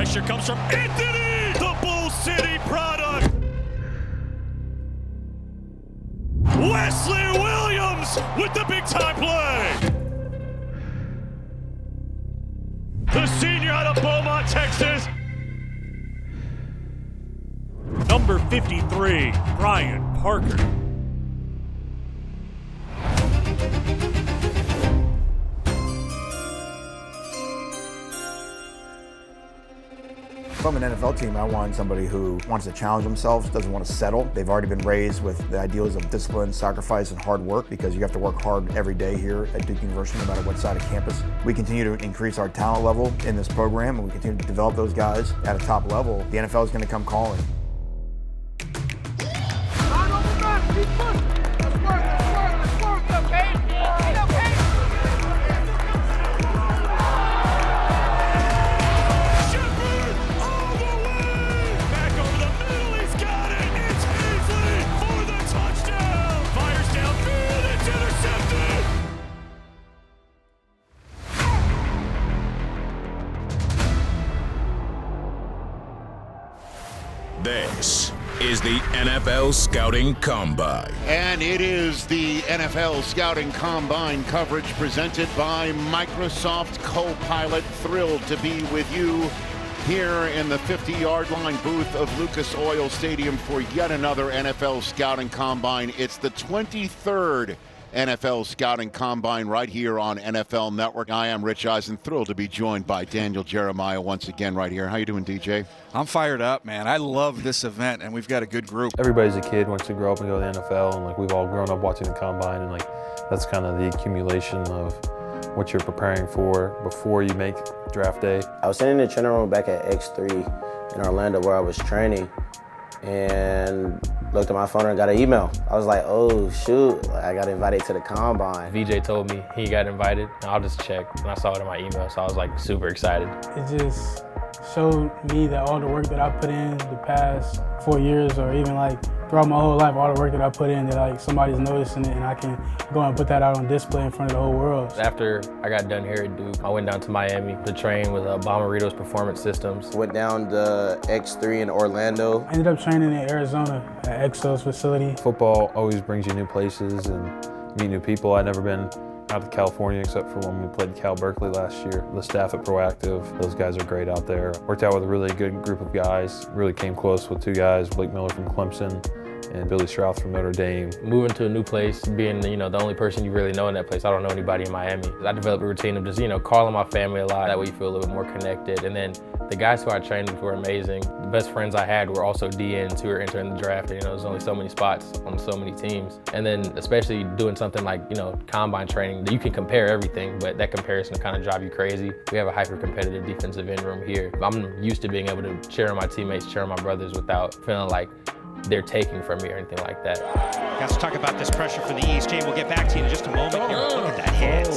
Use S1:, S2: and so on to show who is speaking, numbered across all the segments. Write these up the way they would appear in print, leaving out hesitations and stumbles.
S1: pressure comes from Anthony, the Bull City product. Wesley Williams with the big time play. The senior out of Beaumont, Texas. Number 53, Brian Parker.
S2: From an NFL team, I want somebody who wants to challenge themselves, doesn't want to settle. They've already been raised with the ideals of discipline, sacrifice, and hard work, because you have to work hard every day here at Duke University, no matter what side of campus. We continue to increase our talent level in this program, and we continue to develop those guys at a top level. The NFL is going to come calling.
S3: This is the NFL Scouting Combine.
S4: And it is the NFL Scouting Combine coverage presented by Microsoft Copilot. Thrilled to be with you here in the 50-yard line booth of Lucas Oil Stadium for yet another NFL Scouting Combine. It's the 23rd NFL Scouting Combine right here on NFL Network. I am Rich Eisen, thrilled to be joined by Daniel Jeremiah once again right here. How you doing, DJ?
S5: I'm fired up, man. I love this event, and we've got a good group.
S6: Everybody's a kid, wants to grow up and go to the NFL, and we've all grown up watching the Combine, and that's kind of the accumulation of what you're preparing for before you make draft day.
S7: I was sitting in the training room back at X3 in Orlando where I was training, and looked at my phone and got an email. I was like, oh shoot, I got invited to the Combine.
S8: VJ told me he got invited, and I'll just check, and I saw it in my email, so I was like super excited.
S9: It just showed me that all the work that I put in the past 4 years, or even throughout my whole life, all the work that I put in, that somebody's noticing it, and I can go and put that out on display in front of the whole world.
S8: After I got done here at Duke, I went down to Miami to train with Bomarito's Performance Systems.
S7: Went down to X3 in Orlando.
S9: I ended up training in Arizona at Exo's facility.
S6: Football always brings you new places and meet new people. I'd never been out of California except for when we played Cal Berkeley last year. The staff at Proactive, those guys are great out there. Worked out with a really good group of guys. Really came close with two guys, Blake Miller from Clemson and Billy Strouth from Notre Dame.
S8: Moving to a new place, being the only person you really know in that place. I don't know anybody in Miami. I developed a routine of just calling my family a lot. That way you feel a little bit more connected. And then the guys who I trained with were amazing. The best friends I had were also DNs who were entering the draft. There's only so many spots on so many teams. And then especially doing something like combine training, you can compare everything, but that comparison will kind of drive you crazy. We have a hyper-competitive defensive end room here. I'm used to being able to cheer on my teammates, cheer on my brothers without feeling like they're taking from me or anything like that.
S10: Let's talk about this pressure for the East. Jay, we'll get back to you in just a moment here. Look at that hit.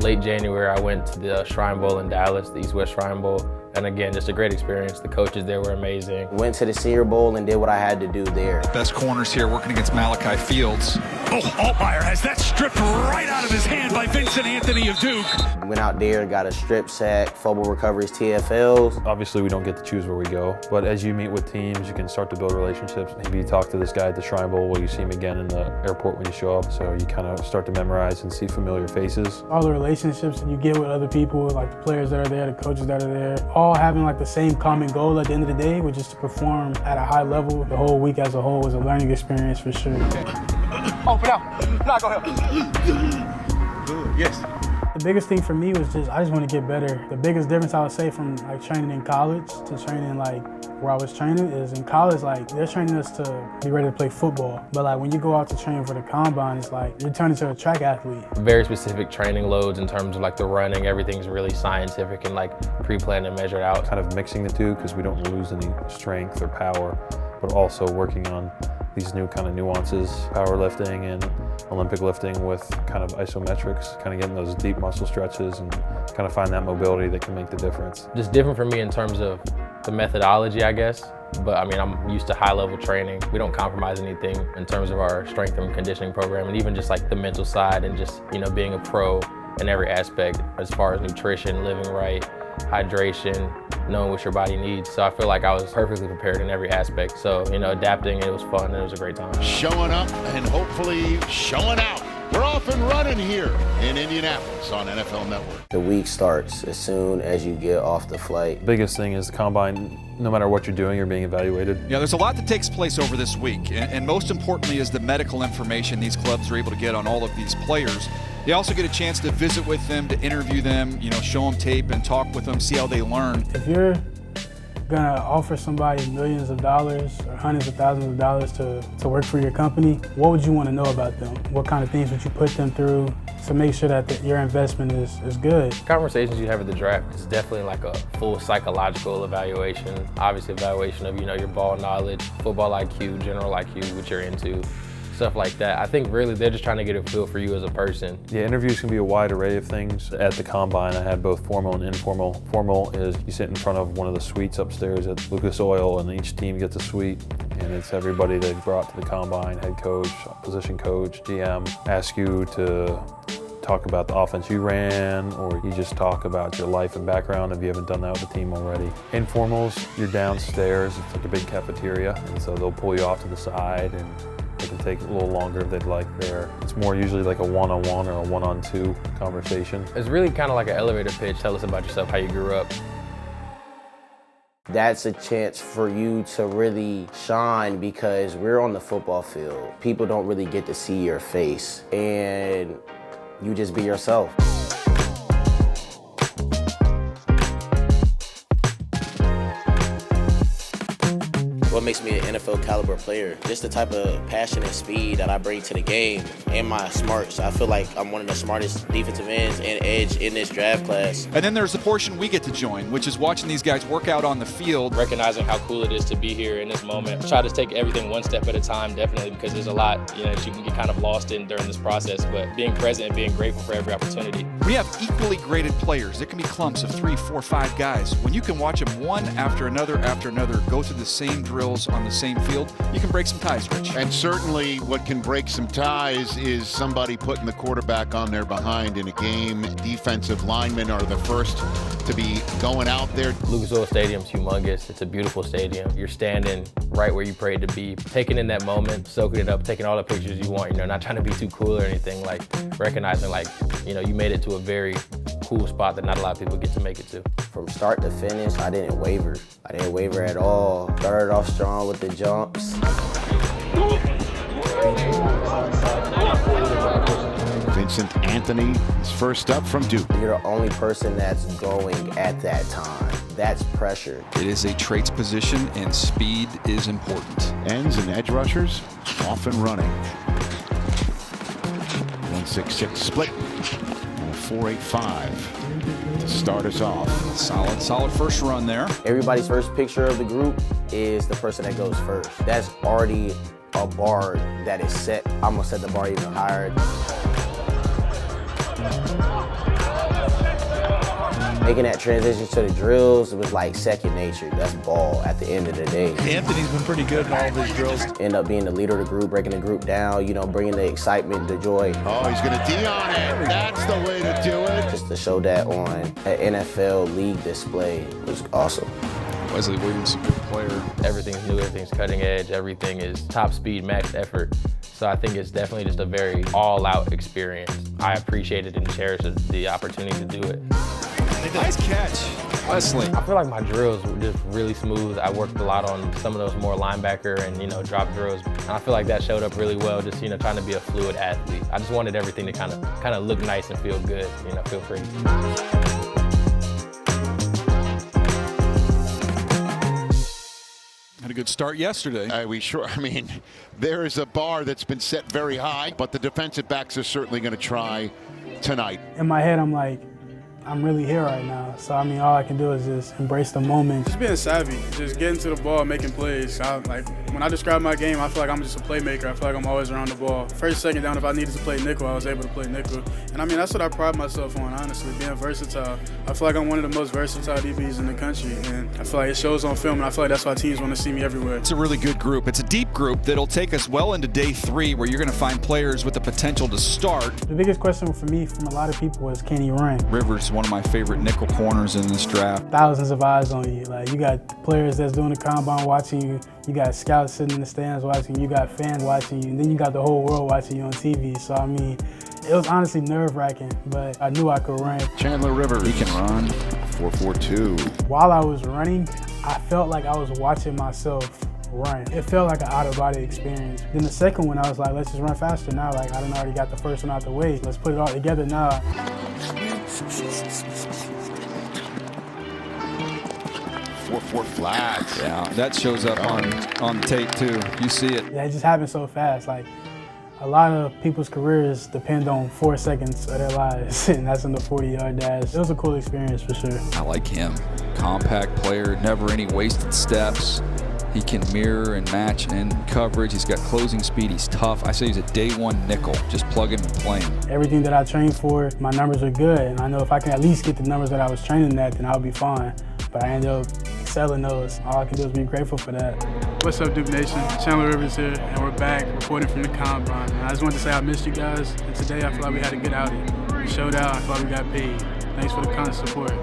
S8: Late January, I went to the Shrine Bowl in Dallas, the East-West Shrine Bowl. And again, just a great experience. The coaches there were amazing.
S7: Went to the Senior Bowl and did what I had to do there.
S5: Best corners here working against Malachi Fields.
S1: Oh, Altmaier has that stripped right out of his hand by Vincent Anthony of Duke.
S7: Went out there and got a strip sack, fumble recoveries, TFLs.
S6: Obviously, we don't get to choose where we go, but as you meet with teams, you can start to build relationships. Maybe you talk to this guy at the Shrine Bowl, well, you see him again in the airport when you show up, so you kind of start to memorize and see familiar faces.
S9: All the relationships that you get with other people, like the players that are there, the coaches that are there, all having the same common goal at the end of the day, which is to perform at a high level. The whole week as a whole was a learning experience for sure.
S10: Open up. Now go ahead.
S5: Good, yes.
S9: The biggest thing for me was I just want to get better. The biggest difference I would say from training in college to training where I was training is in college, they're training us to be ready to play football. But when you go out to train for the Combine, it's you're turning into a track athlete.
S8: Very specific training loads in terms of the running. Everything's really scientific and pre-planned and measured out.
S6: Kind of mixing the two because we don't lose any strength or power, but also working on these new kind of nuances, powerlifting and Olympic lifting with kind of isometrics, kind of getting those deep muscle stretches and kind of find that mobility that can make the difference.
S8: Just different for me in terms of the methodology, I guess. But I'm used to high-level training. We don't compromise anything in terms of our strength and conditioning program, and even just the mental side and just being a pro in every aspect as far as nutrition, living right, hydration, knowing what your body needs. So I feel like I was perfectly prepared in every aspect. So, adapting, it was fun, and it was a great time.
S4: Showing up and hopefully showing out. We're off and running here in Indianapolis on NFL Network.
S7: The week starts as soon as you get off the flight.
S6: Biggest thing is the combine. No matter what you're doing, you're being evaluated.
S5: Yeah, there's a lot that takes place over this week, and most importantly is the medical information these clubs are able to get on all of these players. They also get a chance to visit with them, to interview them, show them tape and talk with them, see how they learn.
S9: If you're gonna offer somebody millions of dollars or hundreds of thousands of dollars to work for your company, what would you want to know about them? What kind of things would you put them through to make sure that your investment is good?
S8: Conversations you have at the draft is definitely like a full psychological evaluation. Obviously evaluation of, your ball knowledge, football IQ, general IQ, what you're into, stuff like that. I think really they're just trying to get a feel for you as a person.
S6: Yeah, interviews can be a wide array of things. At the combine, I had both formal and informal. Formal is you sit in front of one of the suites upstairs at Lucas Oil, and each team gets a suite, and it's everybody they brought to the combine, head coach, position coach, GM, ask you to talk about the offense you ran, or you just talk about your life and background if you haven't done that with the team already. Informals, you're downstairs, it's like a big cafeteria, and so they'll pull you off to the side, and it can take a little longer if they'd like there. It's more usually like a one-on-one or a one-on-two conversation.
S8: It's really kind of like an elevator pitch. Tell us about yourself, how you grew up.
S7: That's a chance for you to really shine because we're on the football field. People don't really get to see your face, and you just be yourself. What makes me an NFL caliber player? Just the type of passion and speed that I bring to the game and my smarts. I feel like I'm one of the smartest defensive ends and edge in this draft class.
S5: And then there's the portion we get to join, which is watching these guys work out on the field.
S8: Recognizing how cool it is to be here in this moment. Try to take everything one step at a time, definitely, because there's a lot that you can get kind of lost in during this process, but being present and being grateful for every opportunity.
S5: We have equally graded players. There can be clumps of 3, 4, 5 guys. When you can watch them one after another go through the same drills on the same field, you can break some ties, Rich.
S4: And certainly what can break some ties is somebody putting the quarterback on their behind in a game. Defensive linemen are the first to be going out there.
S8: Lucas Oil Stadium's humongous. It's a beautiful stadium. You're standing right where you prayed to be, taking in that moment, soaking it up, taking all the pictures you want, not trying to be too cool or anything, like recognizing you made it to a very cool spot that not a lot of people get to make it to.
S7: From start to finish, I didn't waver. I didn't waver at all. Started off strong with the jumps.
S4: Vincent Anthony is first up from Duke.
S7: You're the only person that's going at that time. That's pressure.
S5: It is a traits position, and speed is important.
S4: Ends and edge rushers off and running. 1-6-6 split and a 4-8-5 to start us off.
S5: Solid first run there.
S7: Everybody's first picture of the group is the person that goes first. That's already a bar that is set. I'm gonna set the bar even higher. Making that transition to the drills was like second nature. That's ball at the end of the day.
S1: Anthony's been pretty good in all of his drills.
S7: End up being the leader of the group, breaking the group down, bringing the excitement, the joy.
S4: Oh, he's gonna D on it. That's the way to do it.
S7: Just to show that on an NFL league display was awesome.
S5: Wesley Williams, a good player.
S8: Everything's new, everything's cutting edge, everything is top speed, max effort. So I think it's definitely just a very all-out experience. I appreciated and cherished the opportunity to do it.
S5: Nice catch, Wesley.
S8: I feel like my drills were just really smooth. I worked a lot on some of those more linebacker and drop drills. And I feel like that showed up really well, just trying to be a fluid athlete. I just wanted everything to kind of look nice and feel good, feel pretty.
S5: Had a good start yesterday.
S4: There is a bar that's been set very high, but the defensive backs are certainly going to try tonight.
S9: In my head, I'm like, I'm really here right now. So, all I can do is just embrace the moment.
S11: Just being savvy, just getting to the ball, making plays. When I describe my game, I feel like I'm just a playmaker. I feel like I'm always around the ball. First, second down, if I needed to play nickel, I was able to play nickel. And that's what I pride myself on, honestly, being versatile. I feel like I'm one of the most versatile DBs in the country, and I feel like it shows on film, and I feel like that's why teams want to see me everywhere.
S5: It's a really good group. It's a deep group that'll take us well into day 3, where you're going to find players with the potential to start.
S9: The biggest question for me from a lot of people was, can he run?
S5: Rivers, one of my favorite nickel corners in this draft.
S9: Thousands of eyes on you. Like, you got players that's doing the combine watching you. You got scouts sitting in the stands watching you. You got fans watching you. And then you got the whole world watching you on TV. So, I mean, it was honestly nerve-wracking, but I knew I could run.
S4: Chandler Rivers, he can run 4.42.
S9: While I was running, I felt like I was watching myself run. It felt like an out-of-body experience. Then the second one, I was like, let's just run faster now. Like, I done already got the first one out the way. Let's put it all together now.
S4: 4.4 flats.
S5: Yeah, that shows up on tape too. You see it.
S9: Yeah, it just happened so fast. Like, a lot of people's careers depend on 4 seconds of their lives, and that's in the 40-yard dash. It was a cool experience for sure.
S5: I like him. Compact player, never any wasted steps. He can mirror and match in coverage. He's got closing speed. He's tough. I say he's a day one nickel. Just plug him and play him. Everything that I trained for, my numbers are good, and I know if I can at least get the numbers that I was training at, then I'll be fine. But I ended up excelling those. All I can do is be grateful for that.
S11: What's up, Duke Nation? Chandler Rivers here, and we're back reporting from the Combine. And I just wanted to say I missed you guys, and today I feel like we had a good outing. We showed out, I feel like we got paid. Thanks for the constant support.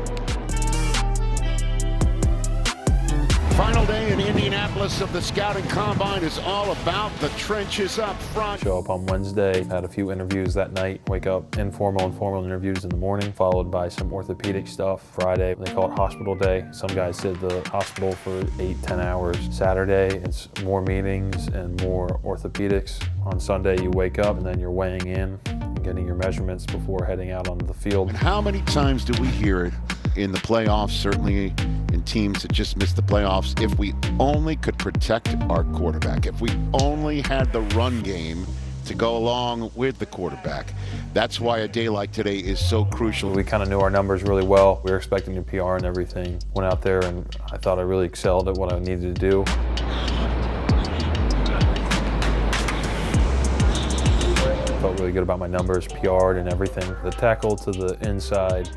S4: Final day in Indianapolis of the Scouting Combine is all about the trenches up front.
S6: Show up on Wednesday, had a few interviews that night, wake up, informal and formal interviews in the morning, followed by some orthopedic stuff. Friday, they call it hospital day. Some guys sit at the hospital for 8-10 hours. Saturday, it's more meetings and more orthopedics. On Sunday, you wake up and then you're weighing in, getting your measurements before heading out onto the field.
S4: And how many times do we hear it in the playoffs, certainly in teams that just missed the playoffs, if we only could protect our quarterback, if we only had the run game to go along with the quarterback. That's why a day like today is so crucial.
S6: We kind of knew our numbers really well. We were expecting a PR and everything. Went out there and I thought I really excelled at what I needed to do. Felt really good about my numbers, PR'd and everything. The tackle to the inside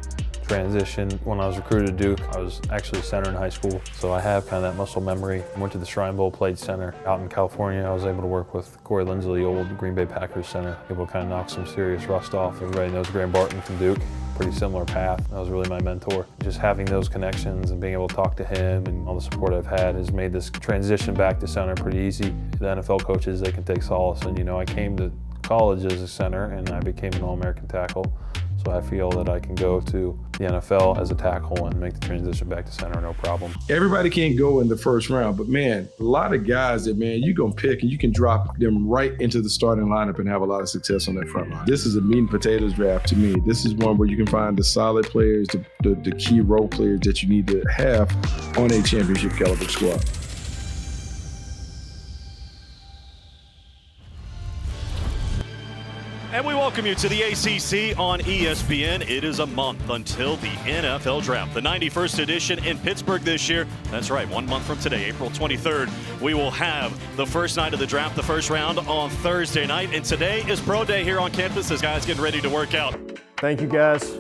S6: transition. When I was recruited to Duke, I was actually center in high school, so I have kind of that muscle memory. I went to the Shrine Bowl, played center. Out in California, I was able to work with Corey Lindsley, old Green Bay Packers center, able to kind of knock some serious rust off. Everybody knows Graham Barton from Duke. Pretty similar path. That was really my mentor. Just having those connections and being able to talk to him and all the support I've had has made this transition back to center pretty easy. The NFL coaches, they can take solace. And, you know, I came to college as a center and I became an All-American tackle. So I feel that I can go to the NFL as a tackle and make the transition back to center, no problem.
S12: Everybody can't go in the first round, but man, a lot of guys that, man, you can pick and you can drop them right into the starting lineup and have a lot of success on that front line. This is a meat and potatoes draft to me. This is one where you can find the solid players, the key role players that you need to have on a championship caliber squad.
S13: And we welcome you to the ACC on ESPN. It is a month until the NFL Draft, the 91st edition in Pittsburgh this year. That's right, 1 month from today, April 23rd, we will have the first night of the draft, the first round on Thursday night. And today is Pro Day here on campus as guys getting ready to work out.
S14: Thank you guys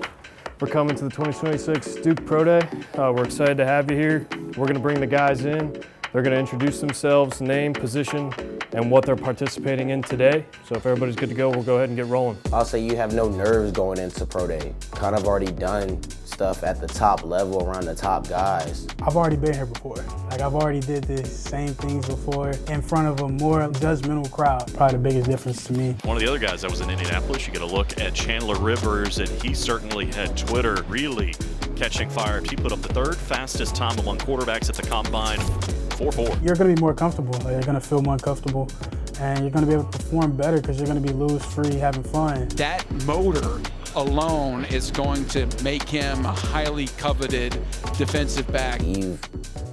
S14: for coming to the 2026 Duke Pro Day. We're excited to have you here. We're going to bring the guys in. They're going to introduce themselves, name, position, and what they're participating in today. So if everybody's good to go, we'll go ahead and get rolling.
S7: I'll say you have no nerves going into Pro Day. Kind of already done stuff at the top level around the top guys.
S9: I've already been here before. Like, I've already did the same things before in front of a more judgmental crowd. Probably the biggest difference to me.
S13: One of the other guys that was in Indianapolis, you get a look at Chandler Rivers, and he certainly had Twitter really catching fire. He put up the third fastest time among quarterbacks at the Combine, 4.4.
S9: You're going to be more comfortable. Like, you're going to feel more comfortable, and you're going to be able to perform better because you're going to be loose-free, having fun.
S15: That motor alone is going to make him a highly coveted defensive back.
S7: You've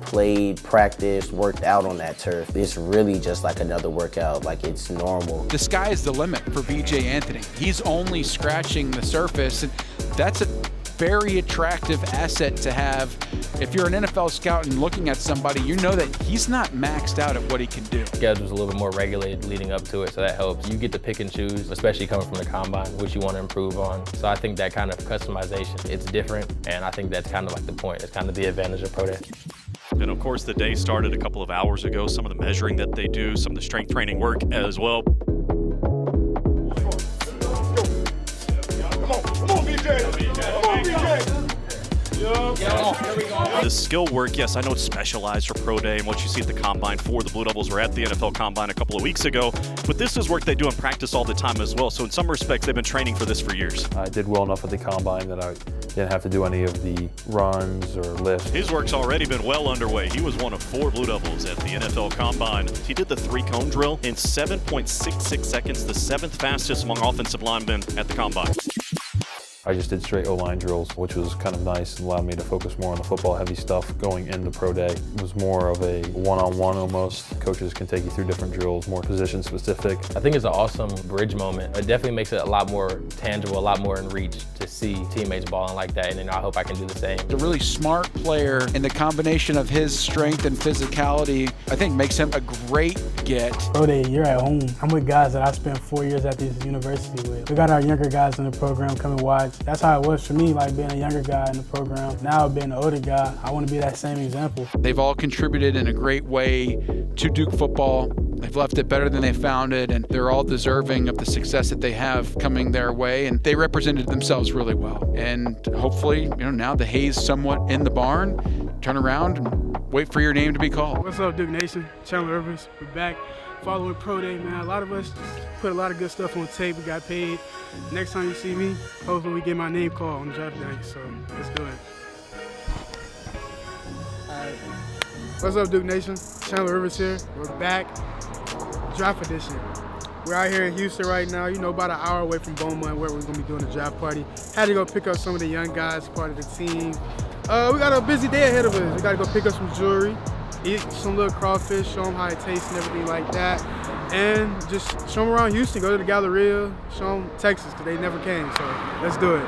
S7: played, practiced, worked out on that turf. It's really just like another workout, like it's normal.
S15: The sky is the limit for Vincent Anthony. He's only scratching the surface, and that's a very attractive asset to have. If you're an NFL scout and looking at somebody, you know that he's not maxed out at what he can do.
S8: The schedule's a little bit more regulated leading up to it, so that helps. You get to pick and choose, especially coming from the Combine, which you want to improve on. So I think that kind of customization, it's different, and I think that's kind of like the point. It's kind of the advantage of Pro Day.
S13: And of course, the day started a couple of hours ago. Some of the measuring that they do, some of the strength training work as well.
S16: Come on, BJ. Come on, BJ.
S13: The skill work, yes, I know it's specialized for Pro Day and what you see at the Combine for the Blue Devils were at the NFL Combine a couple of weeks ago, but this is work they do in practice all the time as well. So in some respects, they've been training for this for years.
S6: I did well enough at the Combine that I didn't have to do any of the runs or lifts.
S13: His work's already been well underway. He was one of 4 Blue Devils at the NFL Combine. He did the 3-cone drill in 7.66 seconds, the 7th fastest among offensive linemen at the Combine.
S6: I just did straight O-line drills, which was kind of nice and allowed me to focus more on the football heavy stuff going into Pro Day. It was more of a one-on-one almost. Coaches can take you through different drills, more position specific.
S8: I think it's an awesome bridge moment. It definitely makes it a lot more tangible, a lot more in reach to see teammates balling like that, and then I hope I can do the same.
S15: A really smart player, and the combination of his strength and physicality, I think makes him a great get.
S9: Pro Day, you're at home. I'm with guys that I spent 4 years at this university with. We got our younger guys in the program come and watch. That's how it was for me, like being a younger guy in the program. Now being an older guy, I want to be that same example.
S15: They've all contributed in a great way to Duke football. They've left it better than they found it, and they're all deserving of the success that they have coming their way, and they represented themselves really well. And hopefully, now the hay's somewhat in the barn, turn around and wait for your name to be called.
S11: What's up, Duke Nation? Chandler, we're back following Pro Day, man. A lot of us put a lot of good stuff on tape. We got paid. Next time you see me, hopefully we get my name called on draft day, so let's do it. What's up, Duke Nation? Chandler Rivers here. We're back. Draft edition. We're out here in Houston right now, about an hour away from Beaumont where we're going to be doing the draft party. Had to go pick up some of the young guys, part of the team. We got a busy day ahead of us. We got to go pick up some jewelry, eat some little crawfish, show them how it tastes and everything like that. And just show them around Houston, go to the Galleria, show them Texas, because they never came, so let's do it.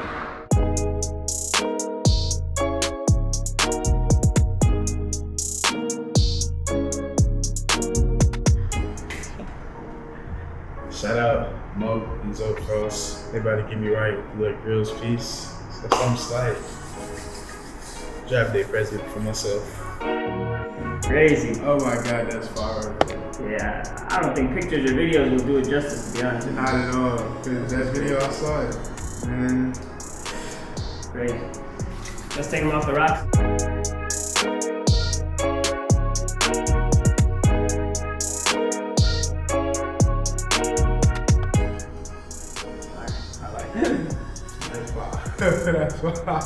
S16: Shout out Mo and Zoe Frost. They about to get me right. Look, Grills Peace. That's something slight. Draft day present for myself.
S17: Crazy.
S11: Oh my God, that's fire.
S17: Yeah, I don't think pictures or videos will do it justice, to be honest.
S11: Not at all. Because that video, I saw it. And
S17: crazy. Let's take them off the rocks.
S11: I like it. That's fire. That's fire.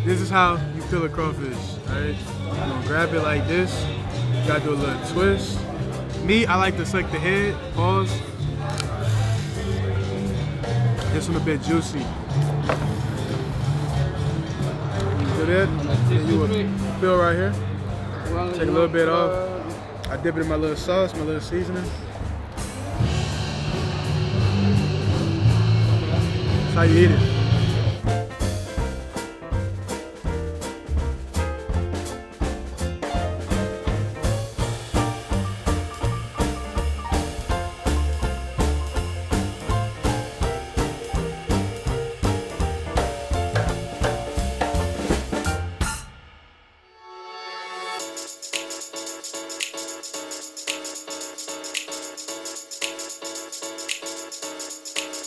S11: This is how you peel a crawfish, right? You're gonna grab it like this. You gotta do a little twist. Me, I like to suck the head, pause. This one a bit juicy. You do that, and you will peel right here. Take a little bit off. I dip it in my little sauce, my little seasoning. That's how you eat it.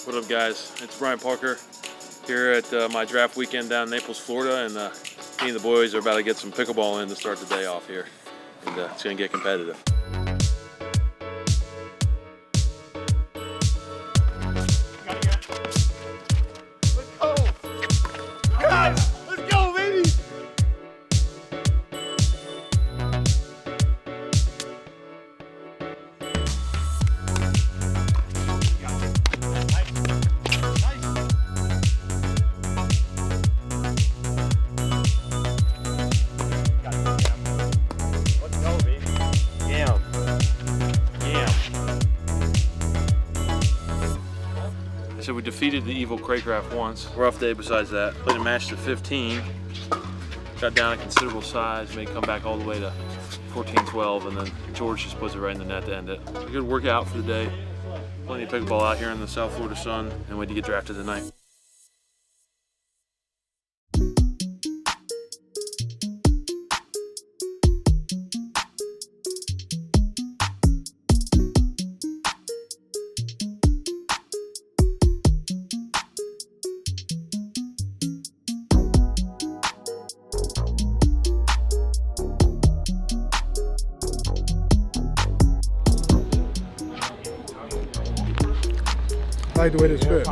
S18: What up, guys? It's Brian Parker here at my draft weekend down in Naples, Florida, and me and the boys are about to get some pickleball in to start the day off here, and it's going to get competitive.
S4: Guys, let's go, baby!
S18: So we defeated the evil Craycraft once. Rough day besides that. Played a match to 15. Got down a considerable size, made come back all the way to 14-12, and then George just puts it right in the net to end it. A good workout for the day. Plenty of pickleball out here in the South Florida sun, and wait to get drafted tonight.
S11: like the way this fit.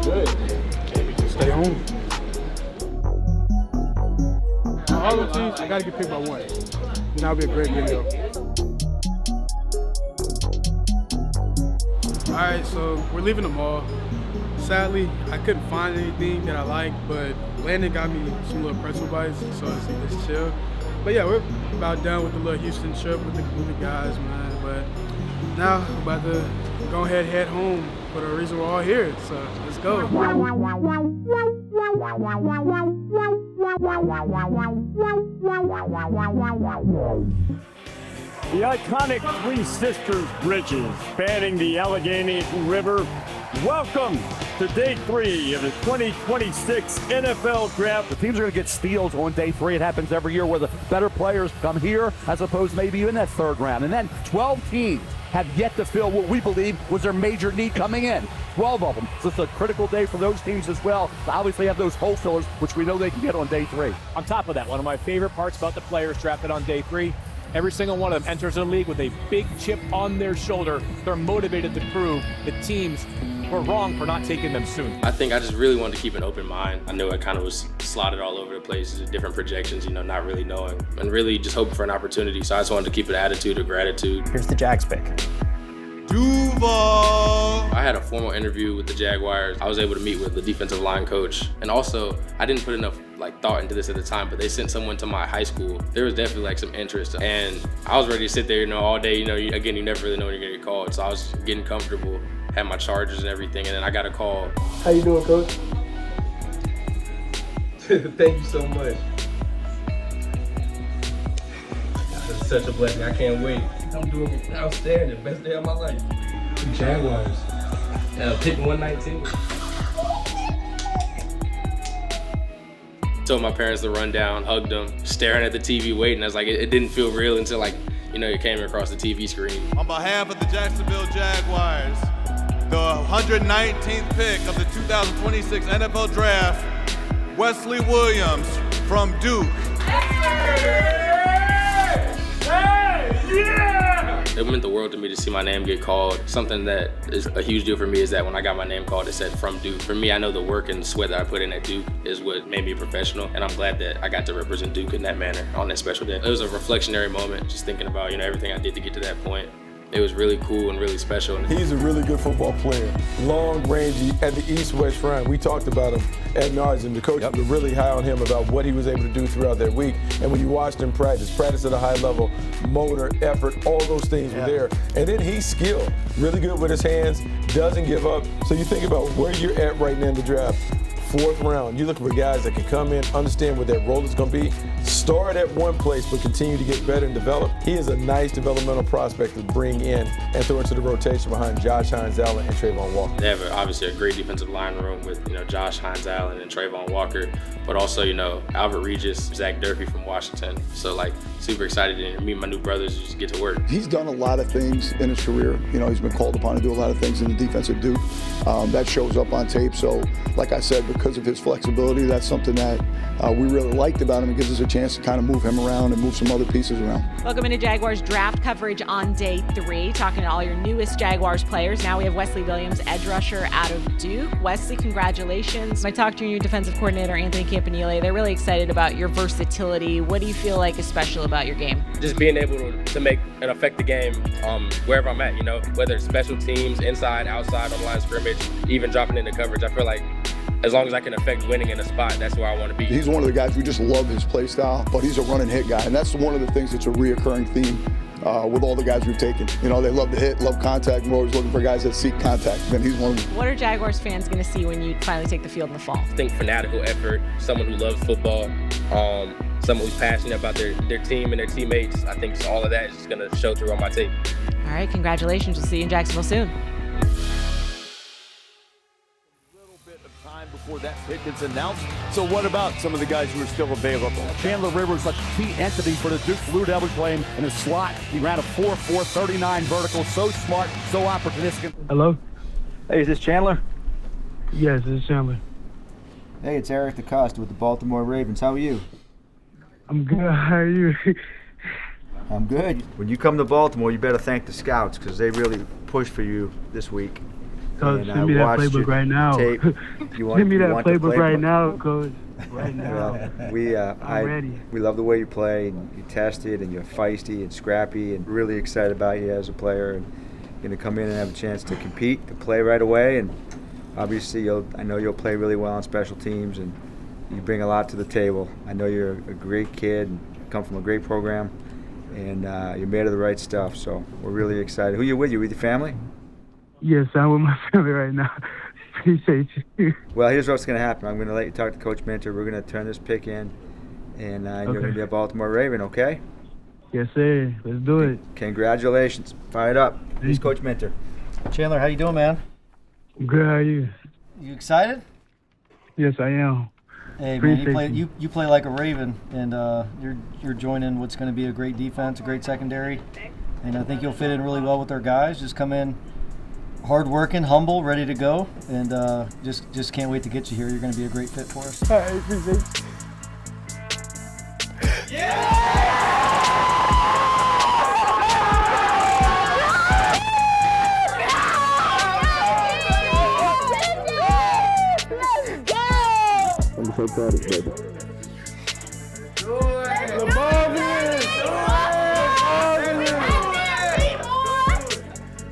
S16: Good.
S11: Stay home. All the teams, I gotta get picked by one. And that'll be a great video. All right, so we're leaving the mall. Sadly, I couldn't find anything that I liked, but Landon got me some little pretzel bites, so it's chill. But yeah, we're about done with the little Houston trip with the guys, man. But now we're about to go ahead, head home for the reason we're all here. So let's go.
S19: The iconic Three Sisters bridges spanning the Allegheny River. Welcome to day 3 of the 2026 NFL Draft.
S20: The teams are going to get steals on day 3. It happens every year where the better players come here as opposed maybe in that 3rd round. And then 12 teams have yet to fill what we believe was their major need coming in. 12 of them. So it's a critical day for those teams as well to obviously have those hole fillers, which we know they can get on day 3.
S21: On top of that, one of my favorite parts about the players drafted on day 3, every single one of them enters the league with a big chip on their shoulder. They're motivated to prove the teams were wrong for not taking them soon.
S8: I think I just really wanted to keep an open mind. I knew I kind of was slotted all over the place, different projections, not really knowing, and really just hoping for an opportunity. So I just wanted to keep an attitude of gratitude.
S22: Here's the Jags pick.
S8: Duval! I had a formal interview with the Jaguars. I was able to meet with the defensive line coach. And also, I didn't put enough thought into this at the time, but they sent someone to my high school. There was definitely some interest. And I was ready to sit there, all day. Again, you never really know when you're gonna get called. So I was getting comfortable, had my chargers and everything, and then I got a call.
S22: How you doing, Coach?
S16: Thank you so much. It's such a blessing. I can't wait. I'm doing outstanding. Best day of my life. Jaguars. Pick 119.
S8: Told my parents to run down, hugged them, staring at the TV waiting. I was like, it didn't feel real until you came across the TV screen.
S23: On behalf of the Jacksonville Jaguars, the 119th pick of the 2026 NFL Draft, Wesley Williams from Duke.
S8: It meant the world to me to see my name get called. Something that is a huge deal for me is that when I got my name called, it said from Duke. For me, I know the work and the sweat that I put in at Duke is what made me a professional, and I'm glad that I got to represent Duke in that manner on that special day. It was a reflectionary moment, just thinking about everything I did to get to that point. It was really cool and really special.
S12: He's a really good football player. Long rangey at the east-west front. We talked about him ad nauseum. The coaches were really high on him about what he was able to do throughout that week. And when you watched him practice at a high level, motor, effort, all those things were there. And then he's skilled, really good with his hands, doesn't give up. So you think about where you're at right now in the draft. 4th round, you're looking for guys that can come in, understand what their role is going to be, start at one place but continue to get better and develop. He is a nice developmental prospect to bring in and throw into the rotation behind Josh Hines-Allen and Trayvon Walker.
S8: They have obviously a great defensive line room with Josh Hines-Allen and Trayvon Walker, but also Albert Regis, Zach Durfee from Washington. So super excited to meet my new brothers and just get to work.
S24: He's done a lot of things in his career. He's been called upon to do a lot of things in the defense at Duke. That shows up on tape. So like I said, because of his flexibility, that's something that we really liked about him. It gives us a chance to kind of move him around and move some other pieces around.
S25: Welcome into Jaguars draft coverage on day 3, talking to all your newest Jaguars players. Now we have Wesley Williams, edge rusher out of Duke. Wesley, congratulations. I talked to your new defensive coordinator, Anthony Campanile. They're really excited about your versatility. What do you feel like is special about your game?
S8: Just being able to make and affect the game wherever I'm at, whether it's special teams, inside, outside, on the line of scrimmage, even dropping into coverage. I feel like as long as I can affect winning in a spot, that's where I want to be.
S24: He's one of the guys, we just love his play style, but he's a run and hit guy. And that's one of the things that's a reoccurring theme with all the guys we've taken. They love to hit, love contact. We're always looking for guys that seek contact, and he's one of them.
S25: What are Jaguars fans going to see when you finally take the field in the fall?
S8: I think fanatical effort, someone who loves football, someone who's passionate about their team and their teammates. I think all of that is just going to show through on my tape.
S25: All right, congratulations. We'll see you in Jacksonville soon.
S20: Before that pick is announced. So what about some of the guys who are still available? Chandler Rivers, such a key entity for the Duke Blue Devils, playing in a slot. He ran a 4.4 39 vertical, so smart, so opportunistic.
S26: Hello?
S20: Hey, is this Chandler?
S26: Yes, this is Chandler.
S22: Hey, it's Eric DeCosta with the Baltimore Ravens. How are you?
S26: I'm good. How are you?
S22: I'm good. When you come to Baltimore, you better thank the scouts because they really pushed for you this week.
S26: Coach, send me that playbook right now. Send me that playbook right now, Coach. Right now.
S22: Well,
S26: I'm ready.
S22: We love the way you play, and you tested, and you're feisty and scrappy, and really excited about you as a player. And you're going to come in and have a chance to compete, to play right away, and obviously I know you'll play really well on special teams, and you bring a lot to the table. I know you're a great kid and come from a great program, and you're made of the right stuff. So we're really excited. Who you with? You with your family?
S26: Yes, I'm with my family right now. Appreciate you.
S22: Well, here's what's going to happen. I'm going to let you talk to Coach Minter. We're going to turn this pick in, and you're going to be a Baltimore Raven, okay?
S26: Yes, sir. Let's do it.
S22: Congratulations. Fire it up. Here's Coach Minter.
S1: Chandler, how you doing, man?
S26: Good, how are you?
S1: You excited?
S26: Yes, I am.
S1: Hey, man, you play like a Raven, and you're joining what's going to be a great defense, a great secondary, and I think you'll fit in really well with our guys. Just come in hard-working, humble, ready to go, and just can't wait to get you here. You're going to be a great fit for us.
S26: I appreciate you.
S22: I'm so proud of you, baby.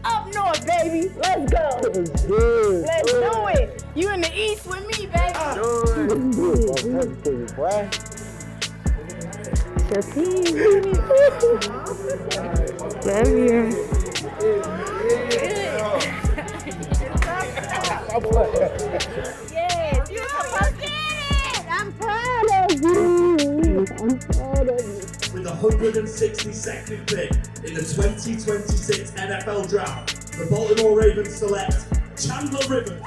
S2: Up north, baby. Let's go. Let's do it. You in the east with me, baby. Yes, you're supposed to it. I'm proud of you. I'm proud of you.
S3: With the 162nd pick in the 2026 NFL Draft, the Baltimore Ravens select Chandler Rivers.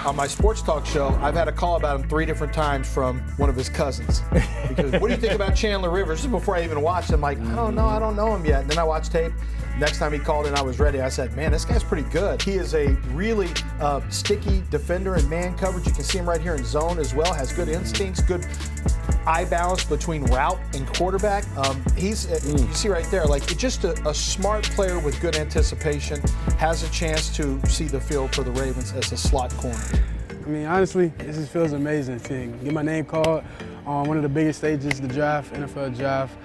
S5: On my sports talk show, I've had a call about him 3 different times from one of his cousins. Because, what do you think about Chandler Rivers? This is before I even watched him. Like, I don't know him yet. And then I watched tape. Next time he called in, I was ready. I said, man, this guy's pretty good. He is a really sticky defender in man coverage. You can see him right here in zone as well. Has good instincts, good eye balance between route and quarterback. You see right there, like just a smart player with good anticipation, has a chance to see the field for the Ravens as a slot corner.
S9: I mean, honestly, it just feels amazing to get my name called on one of the biggest stages, the draft, NFL draft.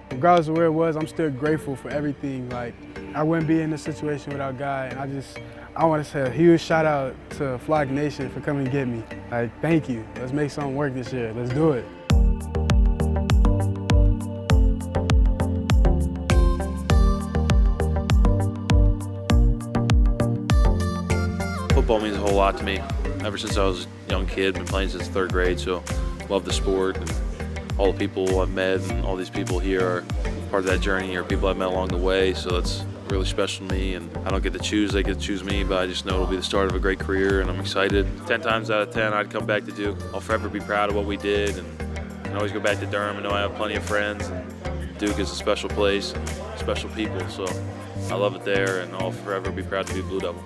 S9: Regardless of where it was, I'm still grateful for everything. Like, I wouldn't be in this situation without God, and I want to say a huge shout out to Flock Nation for coming to get me. Like, thank you. Let's make something work this year. Let's do it.
S18: Football means a whole lot to me. Ever since I was a young kid, been playing since 3rd grade, so love the sport. And all the people I've met and all these people here are part of that journey, or people I've met along the way, so it's really special to me. And I don't get to choose, they get to choose me, but I just know it'll be the start of a great career, and I'm excited. 10 times out of 10, I'd come back to Duke. I'll forever be proud of what we did, and I can always go back to Durham. I know I have plenty of friends, and Duke is a special place, special people, so I love it there, and I'll forever be proud to be Blue Devil.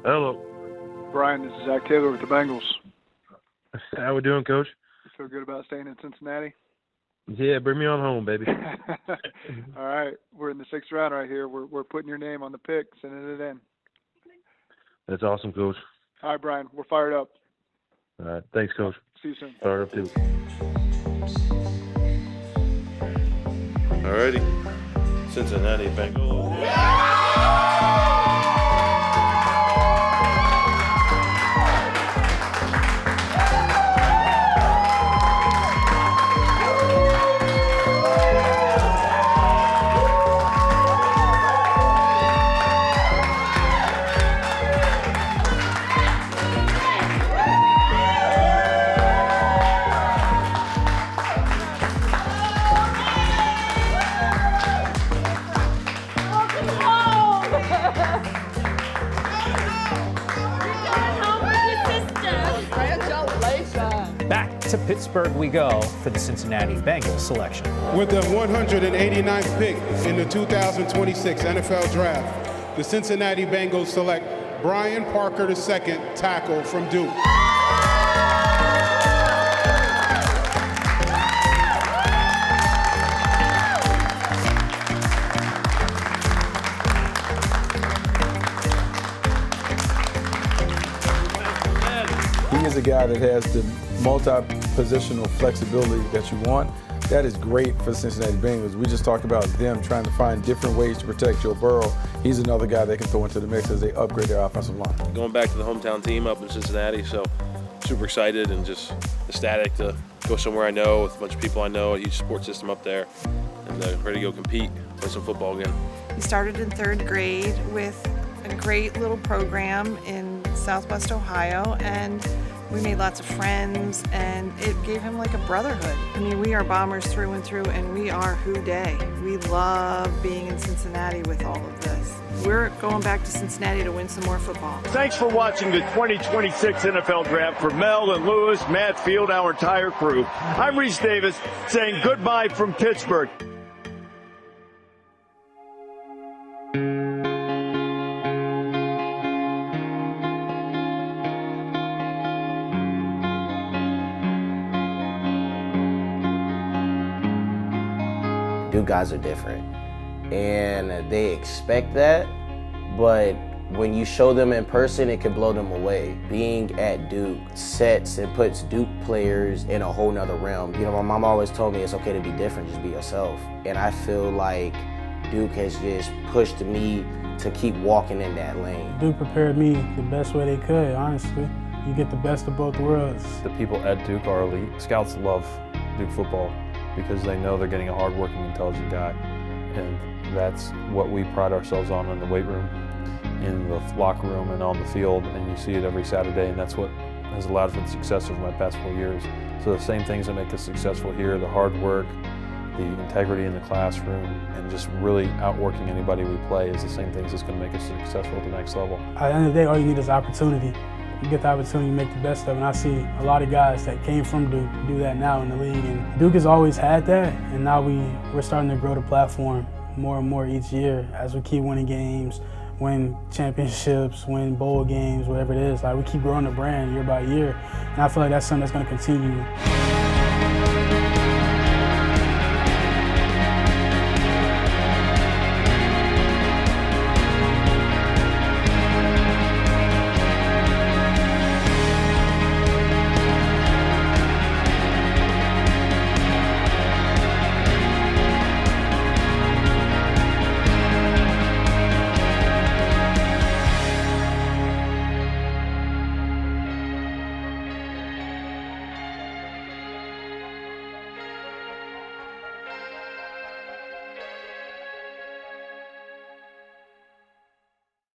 S10: Hello.
S14: Brian, this is Zach Taylor with the Bengals.
S10: How we doing, Coach?
S14: You feel good about staying in Cincinnati?
S10: Yeah, bring me on home, baby.
S14: All right, we're in the 6th round right here. We're putting your name on the pick, sending it in.
S10: That's awesome, Coach.
S14: All right, Brian, we're fired up.
S10: All right, thanks, Coach.
S14: See you soon.
S10: Fired up, too.
S18: All righty. Cincinnati Bengals.
S2: Come on!
S4: Pittsburgh we go for the Cincinnati Bengals selection.
S6: With the 189th pick in the 2026 NFL Draft, the Cincinnati Bengals select Brian Parker II, tackle from Duke.
S12: He is a guy that has the multi-positional flexibility that you want. That is great for the Cincinnati Bengals. We just talked about them trying to find different ways to protect Joe Burrow. He's another guy they can throw into the mix as they upgrade their offensive line.
S18: Going back to the hometown team up in Cincinnati, so super excited and just ecstatic to go somewhere I know with a bunch of people I know, a huge support system up there, and ready to go compete, play some football again.
S7: He started in 3rd grade with a great little program in Southwest Ohio, and we made lots of friends, and it gave him like a brotherhood. I mean, we are Bombers through and through, and we are Who Dey. We love being in Cincinnati with all of this. We're going back to Cincinnati to win some more football.
S19: Thanks for watching the 2026 NFL Draft. For Mel and Lewis, Matt Field, our entire crew, I'm Reese Davis saying goodbye from Pittsburgh.
S13: Duke guys are different, and they expect that, but when you show them in person, it can blow them away. Being at Duke sets and puts Duke players in a whole nother realm. You know, my mom always told me it's okay to be different, just be yourself. And I feel like Duke has just pushed me to keep walking in that lane.
S9: Duke prepared me the best way they could, honestly. You get the best of both worlds.
S15: The people at Duke are elite. Scouts love Duke football because they know they're getting a hardworking, intelligent guy. And that's what we pride ourselves on in the weight room, in the locker room, and on the field. And you see it every Saturday, and that's what has allowed for the success over my past 4 years. So the same things that make us successful here, the hard work, the integrity in the classroom, and just really outworking anybody we play is the same things that's going to make us successful at the next level.
S9: At the end of the day, all you need is opportunity. You get the opportunity to make the best of it. And I see a lot of guys that came from Duke do that now in the league. And Duke has always had that, and now we're starting to grow the platform more and more each year as we keep winning games, win championships, win bowl games, whatever it is. Like, we keep growing the brand year by year. And I feel like that's something that's going to continue.